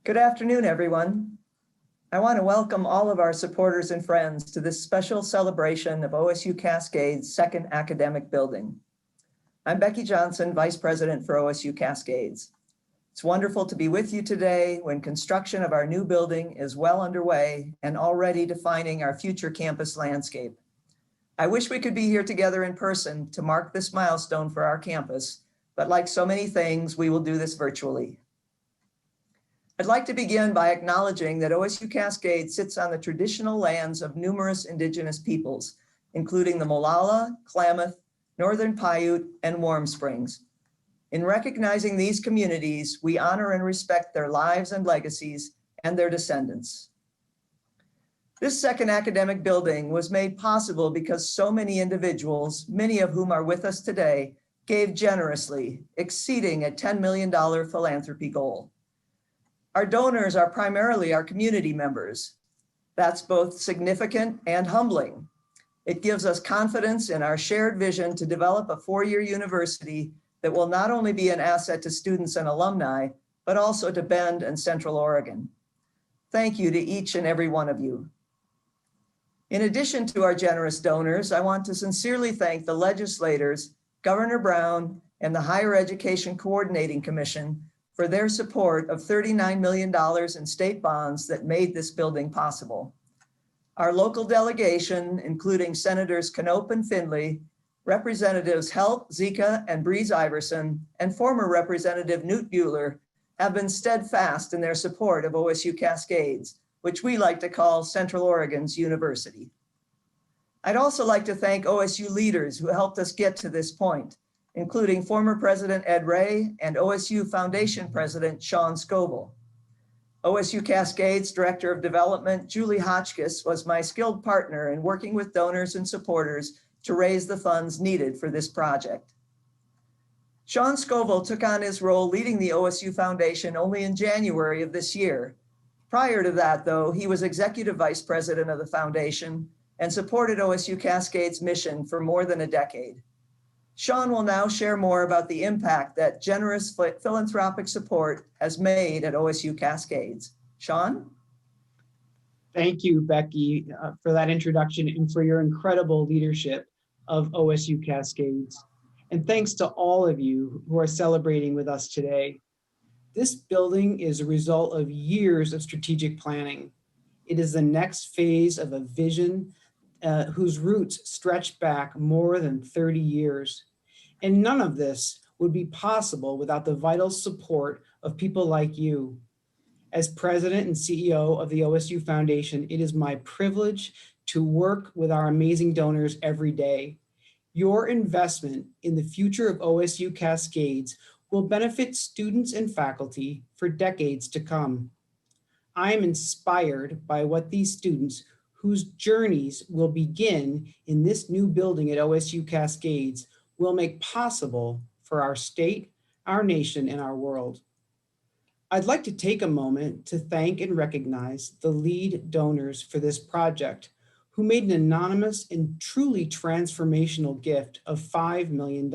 Good afternoon, everyone. I want to welcome all of our supporters and friends to this special celebration of OSU-Cascades' second academic building. I'm Becky Johnson, Vice President for OSU-Cascades. It's wonderful to be with you today when construction of our new building is well underway and already defining our future campus landscape. I wish we could be here together in person to mark this milestone for our campus, but like so many things, we will do this virtually. I'd like to begin by acknowledging that OSU-Cascades sits on the traditional lands of numerous indigenous peoples, including the Molalla, Klamath, Northern Paiute, and Warm Springs. In recognizing these communities, we honor and respect their lives and legacies and their descendants. This second academic building was made possible because so many individuals, many of whom are with us today, gave generously, exceeding a $10 million philanthropy goal. Our donors are primarily our community members. That's both significant and humbling. It gives us confidence in our shared vision to develop a four-year university that will not only be an asset to students and alumni, but also to Bend and Central Oregon. Thank you to each and every one of you. In addition to our generous donors, I want to sincerely thank the legislators, Governor Brown, and the Higher Education Coordinating Commission for their support of $39 million in state bonds that made this building possible. Our local delegation, including Senators Knopp and Findley, Representatives Helt, Zika, and Breeze Iverson, and former Representative Newt Buehler, have been steadfast in their support of OSU Cascades, which we like to call Central Oregon's university. I'd also like to thank OSU leaders who helped us get to this point, including former President Ed Ray and OSU Foundation President Sean Scoville. OSU Cascades Director of Development Julie Hotchkiss was my skilled partner in working with donors and supporters to raise the funds needed for this project. Sean Scoville took on his role leading the OSU Foundation only in January of this year. Prior to that, though, he was Executive Vice President of the Foundation and supported OSU Cascades' mission for more than a decade. Sean will now share more about the impact that generous philanthropic support has made at OSU Cascades. Sean? Thank you, Becky, for that introduction and for your incredible leadership of OSU Cascades. And thanks to all of you who are celebrating with us today. This building is a result of years of strategic planning. It is the next phase of a vision whose roots stretch back more than 30 years. And none of this would be possible without the vital support of people like you. As president and CEO of the OSU Foundation, it is my privilege to work with our amazing donors every day. Your investment in the future of OSU Cascades will benefit students and faculty for decades to come. I am inspired by what these students, whose journeys will begin in this new building at OSU Cascades, will make possible for our state, our nation, and our world. I'd like to take a moment to thank and recognize the lead donors for this project, who made an anonymous and truly transformational gift of $5 million.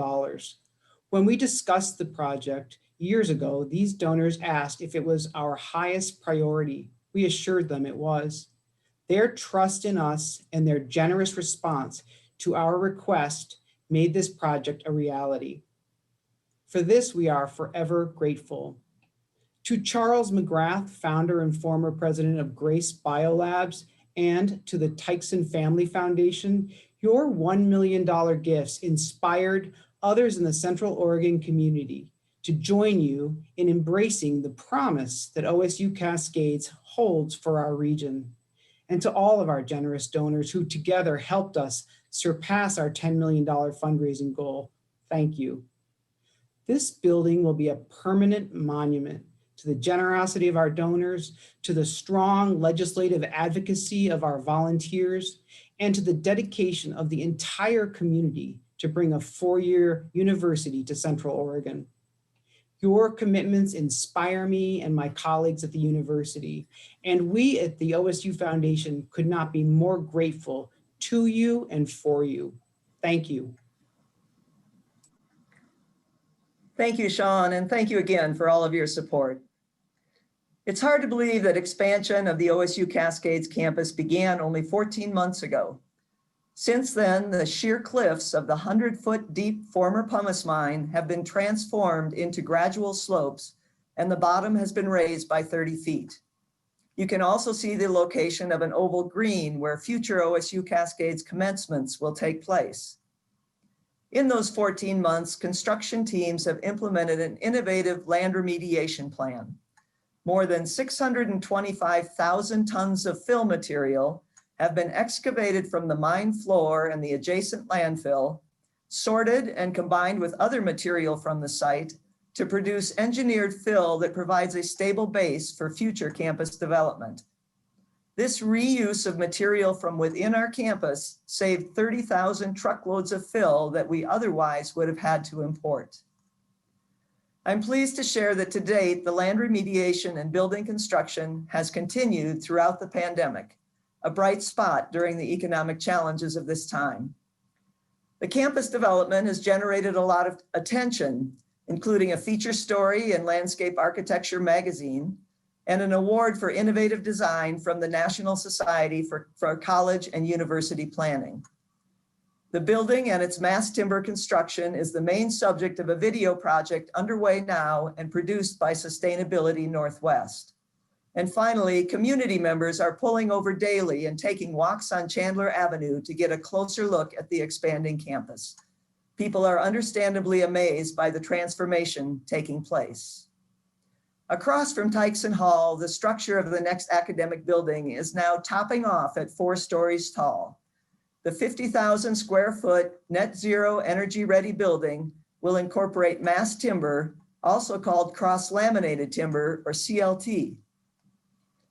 When we discussed the project years ago, these donors asked if it was our highest priority. We assured them it was. Their trust in us and their generous response to our request made this project a reality. For this, we are forever grateful. To Charles McGrath, founder and former president of Grace Biolabs, and to the Tykeson Family Foundation, your $1 million gifts inspired others in the Central Oregon community to join you in embracing the promise that OSU Cascades holds for our region. And to all of our generous donors who together helped us surpass our $10 million fundraising goal, thank you. This building will be a permanent monument to the generosity of our donors, to the strong legislative advocacy of our volunteers, and to the dedication of the entire community to bring a four-year university to Central Oregon. Your commitments inspire me and my colleagues at the university, and we at the OSU Foundation could not be more grateful to you and for you. Thank you. Thank you, Sean, and thank you again for all of your support. It's hard to believe that expansion of the OSU Cascades campus began only 14 months ago. Since then, the sheer cliffs of the 100-foot deep former pumice mine have been transformed into gradual slopes, and the bottom has been raised by 30 feet. You can also see the location of an oval green where future OSU Cascades commencements will take place. In those 14 months, construction teams have implemented an innovative land remediation plan. More than 625,000 tons of fill material have been excavated from the mine floor and the adjacent landfill, sorted and combined with other material from the site to produce engineered fill that provides a stable base for future campus development. This reuse of material from within our campus saved 30,000 truckloads of fill that we otherwise would have had to import. I'm pleased to share that to date, the land remediation and building construction has continued throughout the pandemic, a bright spot during the economic challenges of this time. The campus development has generated a lot of attention, including a feature story in Landscape Architecture magazine and an award for innovative design from the National Society for College and University Planning. The building and its mass timber construction is the main subject of a video project underway now and produced by Sustainability Northwest. And finally, community members are pulling over daily and taking walks on Chandler Avenue to get a closer look at the expanding campus. People are understandably amazed by the transformation taking place. Across from Tykeson Hall, the structure of the next academic building is now topping off at 4 stories tall. The 50,000 square foot net zero energy ready building will incorporate mass timber, also called cross-laminated timber or CLT.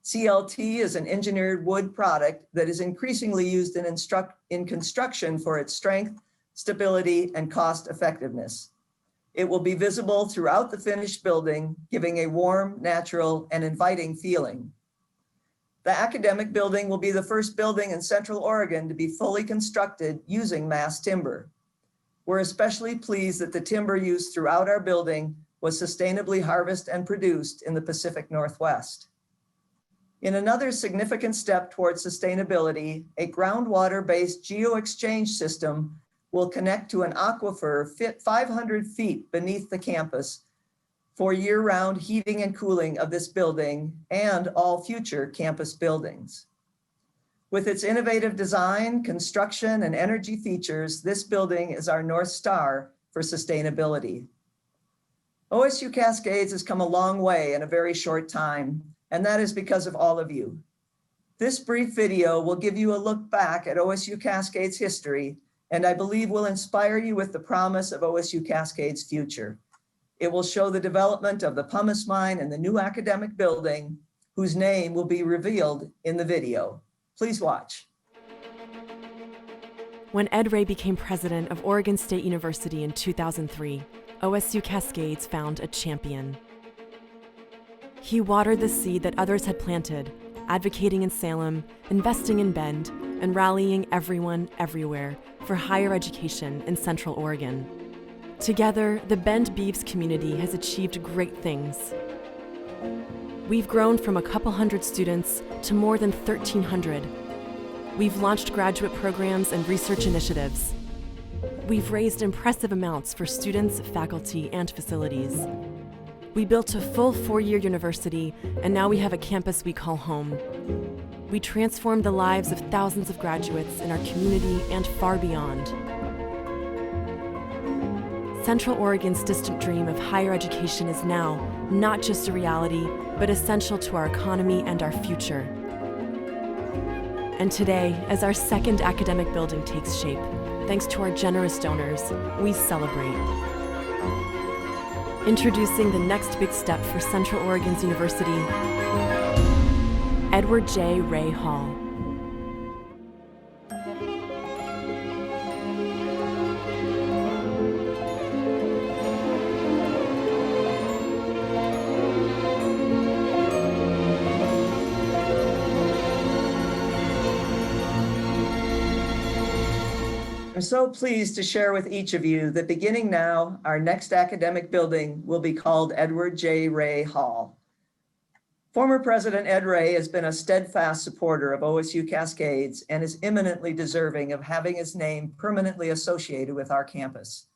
CLT is an engineered wood product that is increasingly used in construction for its strength, stability, and cost effectiveness. It will be visible throughout the finished building, giving a warm, natural, and inviting feeling. The academic building will be the first building in Central Oregon to be fully constructed using mass timber. We're especially pleased that the timber used throughout our building was sustainably harvested and produced in the Pacific Northwest. In another significant step towards sustainability, a groundwater-based geo-exchange system will connect to an aquifer 500 feet beneath the campus for year-round heating and cooling of this building and all future campus buildings. With its innovative design, construction, and energy features, this building is our North Star for sustainability. OSU Cascades has come a long way in a very short time, and that is because of all of you. This brief video will give you a look back at OSU Cascades history, and I believe will inspire you with the promise of OSU Cascades' future. It will show the development of the pumice mine and the new academic building, whose name will be revealed in the video. Please watch. When Ed Ray became president of Oregon State University in 2003, OSU Cascades found a champion. He watered the seed that others had planted, advocating in Salem, investing in Bend, and rallying everyone, everywhere for higher education in Central Oregon. Together, the Bend Beeves community has achieved great things. We've grown from a couple hundred students to more than 1,300. We've launched graduate programs and research initiatives. We've raised impressive amounts for students, faculty, and facilities. We built a full 4-year university, and now we have a campus we call home. We transformed the lives of thousands of graduates in our community and far beyond. Central Oregon's distant dream of higher education is now not just a reality, but essential to our economy and our future. And today, as our second academic building takes shape, thanks to our generous donors, we celebrate. Introducing the next big step for Central Oregon's university, Edward J. Ray Hall. I'm so pleased to share with each of you that beginning now, our next academic building will be called Edward J. Ray Hall. Former President Ed Ray has been a steadfast supporter of OSU Cascades and is eminently deserving of having his name permanently associated with our campus.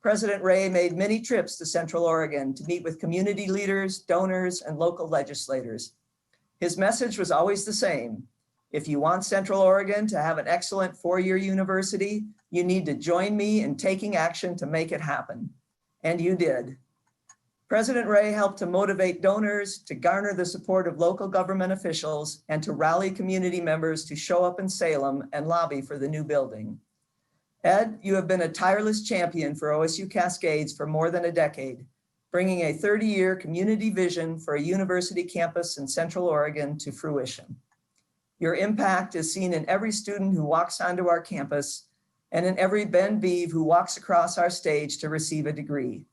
President Ray made many trips to Central Oregon to meet with community leaders, donors, and local legislators. His message was always the same. If you want Central Oregon to have an excellent four-year university, you need to join me in taking action to make it happen. And you did. President Ray helped to motivate donors, to garner the support of local government officials, and to rally community members to show up in Salem and lobby for the new building. Ed, you have been a tireless champion for OSU Cascades for more than a decade, bringing a 30-year community vision for a university campus in Central Oregon to fruition. Your impact is seen in every student who walks onto our campus and in every Ben Beeve who walks across our stage to receive a degree.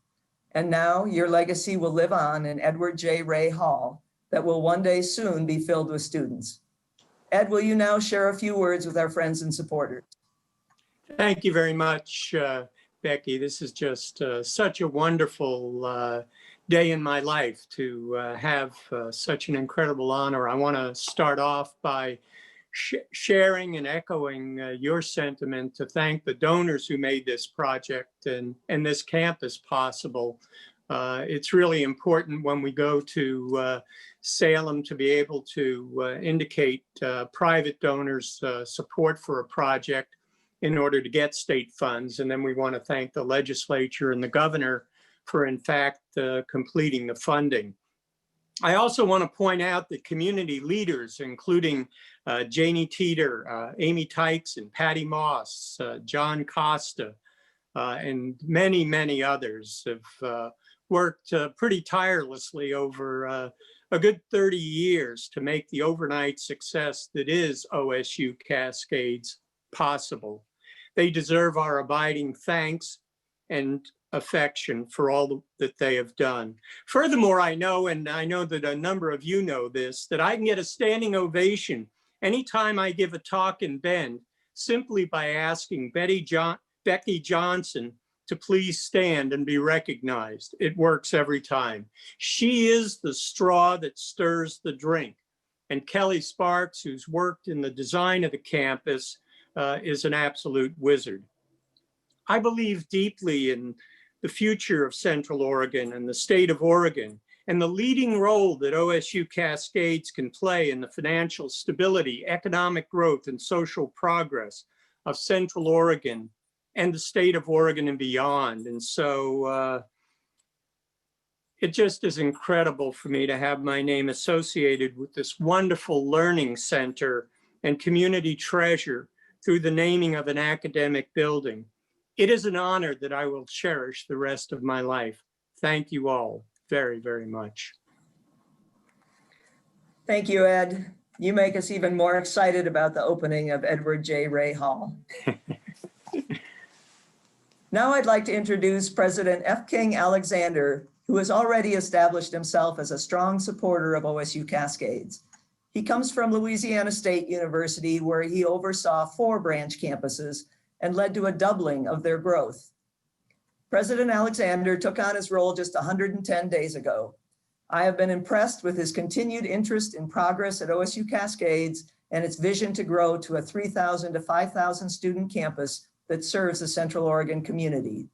And now your legacy will live on in Edward J. Ray Hall that will one day soon be filled with students. Ed, will you now share a few words with our friends and supporters? Thank you very much, Becky. This is just such a wonderful day in my life to have such an incredible honor. I want to start off by sharing and echoing your sentiment to thank the donors who made this project and this campus possible. It's really important when we go to Salem to be able to indicate private donors' support for a project in order to get state funds. And then we want to thank the legislature and the governor for, in fact, completing the funding. I also want to point out that community leaders, including Janie Teeter, Amy Tykes, and Patty Moss, John Costa, and many, many others have worked pretty tirelessly over a good 30 years to make the overnight success that is OSU Cascades possible. They deserve our abiding thanks and affection for all that they have done. Furthermore, I know, and I know that a number of you know this, that I can get a standing ovation anytime I give a talk in Bend simply by asking Becky Johnson to please stand and be recognized. It works every time. She is the straw that stirs the drink. And Kelly Sparks, who's worked in the design of the campus, is an absolute wizard. I believe deeply in the future of Central Oregon and the state of Oregon and the leading role that OSU Cascades can play in the financial stability, economic growth, and social progress of Central Oregon and the state of Oregon and beyond. And so it just is incredible for me to have my name associated with this wonderful learning center and community treasure through the naming of an academic building. It is an honor that I will cherish the rest of my life. Thank you all very, very much. Thank you, Ed. You make us even more excited about the opening of Edward J. Ray Hall. Now I'd like to introduce President F. King Alexander, who has already established himself as a strong supporter of OSU Cascades. He comes from Louisiana State University, where he oversaw 4 branch campuses and led to a doubling of their growth. President Alexander took on his role just 110 days ago. I have been impressed with his continued interest in progress at OSU Cascades and its vision to grow to a 3,000 to 5,000 student campus that serves the Central Oregon community.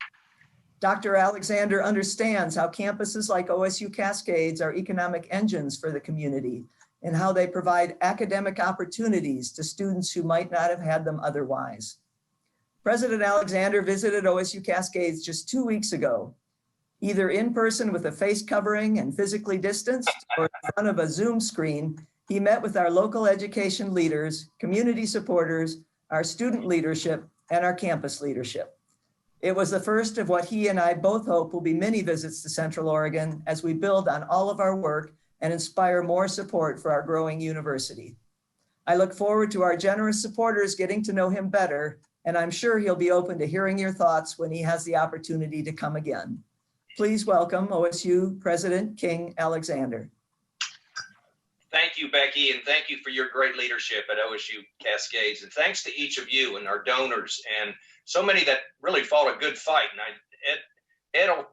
Dr. Alexander understands how campuses like OSU Cascades are economic engines for the community and how they provide academic opportunities to students who might not have had them otherwise. President Alexander visited OSU Cascades just 2 weeks ago, either in person with a face covering and physically distanced or in front of a Zoom screen. He met with our local education leaders, community supporters, our student leadership, and our campus leadership. It was the first of what he and I both hope will be many visits to Central Oregon as we build on all of our work and inspire more support for our growing university. I look forward to our generous supporters getting to know him better, and I'm sure he'll be open to hearing your thoughts when he has the opportunity to come again. Please welcome OSU President King Alexander. Thank you, Becky, and thank you for your great leadership at OSU Cascades. And thanks to each of you and our donors and so many that really fought a good fight. And Ed will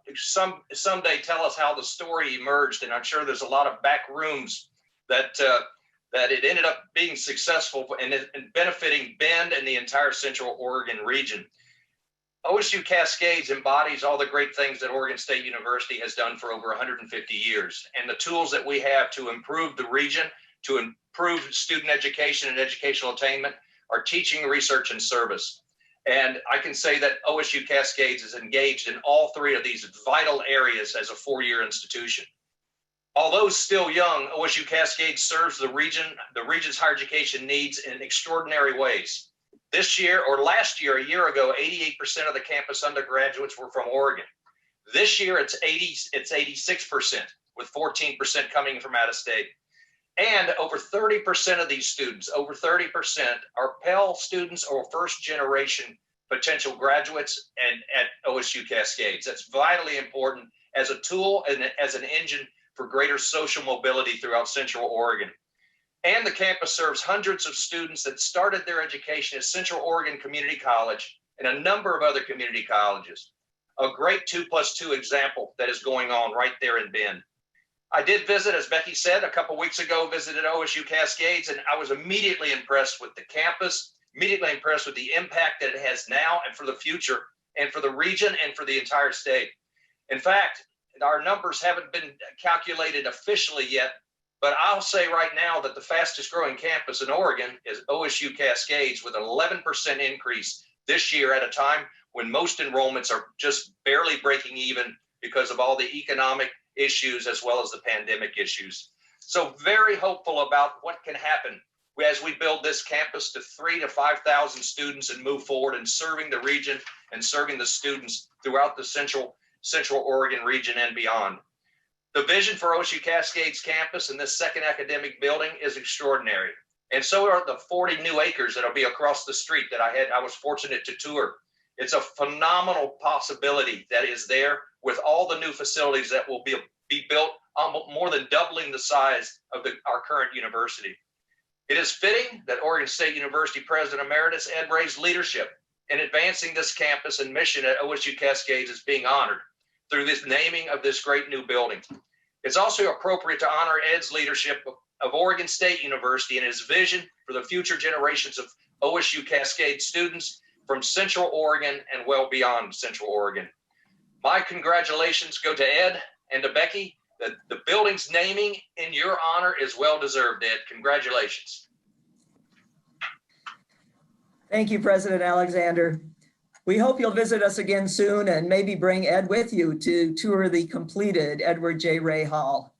someday tell us how the story emerged, and I'm sure there's a lot of back rooms that it ended up being successful and benefiting Bend and the entire Central Oregon region. OSU-Cascades embodies all the great things that Oregon State University has done for over 150 years, and the tools that we have to improve the region, to improve student education and educational attainment, are teaching, research, and service. And I can say that OSU-Cascades is engaged in all three of these vital areas as a four-year institution. Although still young, OSU-Cascades serves the region's higher education needs in extraordinary ways. This year, or last year, a year ago, 88% of the campus undergraduates were from Oregon. This year, it's 86%, with 14% coming from out of state. And over 30% of these students, over 30%, are Pell students or first generation potential graduates and at OSU Cascades. That's vitally important as a tool and as an engine for greater social mobility throughout Central Oregon. And the campus serves hundreds of students that started their education at Central Oregon Community College and a number of other community colleges. A great 2+2 example that is going on right there in Bend. I did visit, as Becky said, a couple weeks ago, visited OSU Cascades, and I was immediately impressed with the campus, immediately impressed with the impact that it has now and for the future, and for the region and for the entire state. In fact, our numbers haven't been calculated officially yet, but I'll say right now that the fastest growing campus in Oregon is OSU Cascades, with an 11% increase this year at a time when most enrollments are just barely breaking even because of all the economic issues as well as the pandemic issues. So very hopeful about what can happen as we build this campus to 3,000 to 5,000 students and move forward in serving the region and serving the students throughout the Central Oregon region and beyond. The vision for OSU Cascades campus in this second academic building is extraordinary. And so are the 40 new acres that'll be across the street that I was fortunate to tour. It's a phenomenal possibility that is there with all the new facilities that will be built, more than doubling the size of our current university. It is fitting that Oregon State University President Emeritus Ed Ray's leadership in advancing this campus and mission at OSU Cascades is being honored through this naming of this great new building. It's also appropriate to honor Ed's leadership of Oregon State University and his vision for the future generations of OSU Cascade students from Central Oregon and well beyond Central Oregon. My congratulations go to Ed and to Becky. The building's naming in your honor is well deserved, Ed. Congratulations. Thank you, President Alexander. We hope you'll visit us again soon and maybe bring Ed with you to tour the completed Edward J. Ray Hall.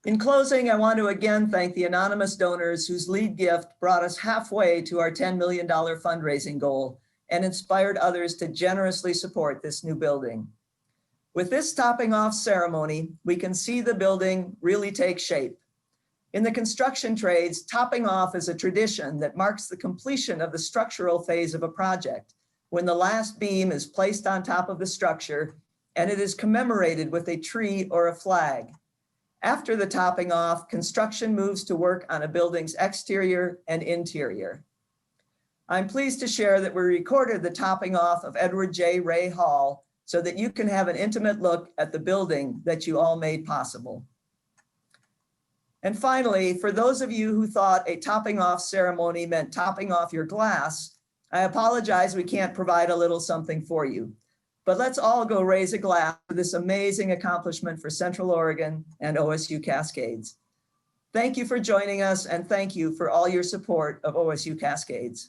In closing, I want to again thank the anonymous donors whose lead gift brought us halfway to our $10 million fundraising goal and inspired others to generously support this new building. With this topping off ceremony, we can see the building really take shape. In the construction trades, topping off is a tradition that marks the completion of the structural phase of a project, when the last beam is placed on top of the structure and it is commemorated with a tree or a flag. After the topping off, construction moves to work on a building's exterior and interior. I'm pleased to share that we recorded the topping off of Edward J. Ray Hall so that you can have an intimate look at the building that you all made possible. And finally, for those of you who thought a topping off ceremony meant topping off your glass, I apologize we can't provide a little something for you, but let's all go raise a glass for this amazing accomplishment for Central Oregon and OSU Cascades. Thank you for joining us, and thank you for all your support of OSU Cascades.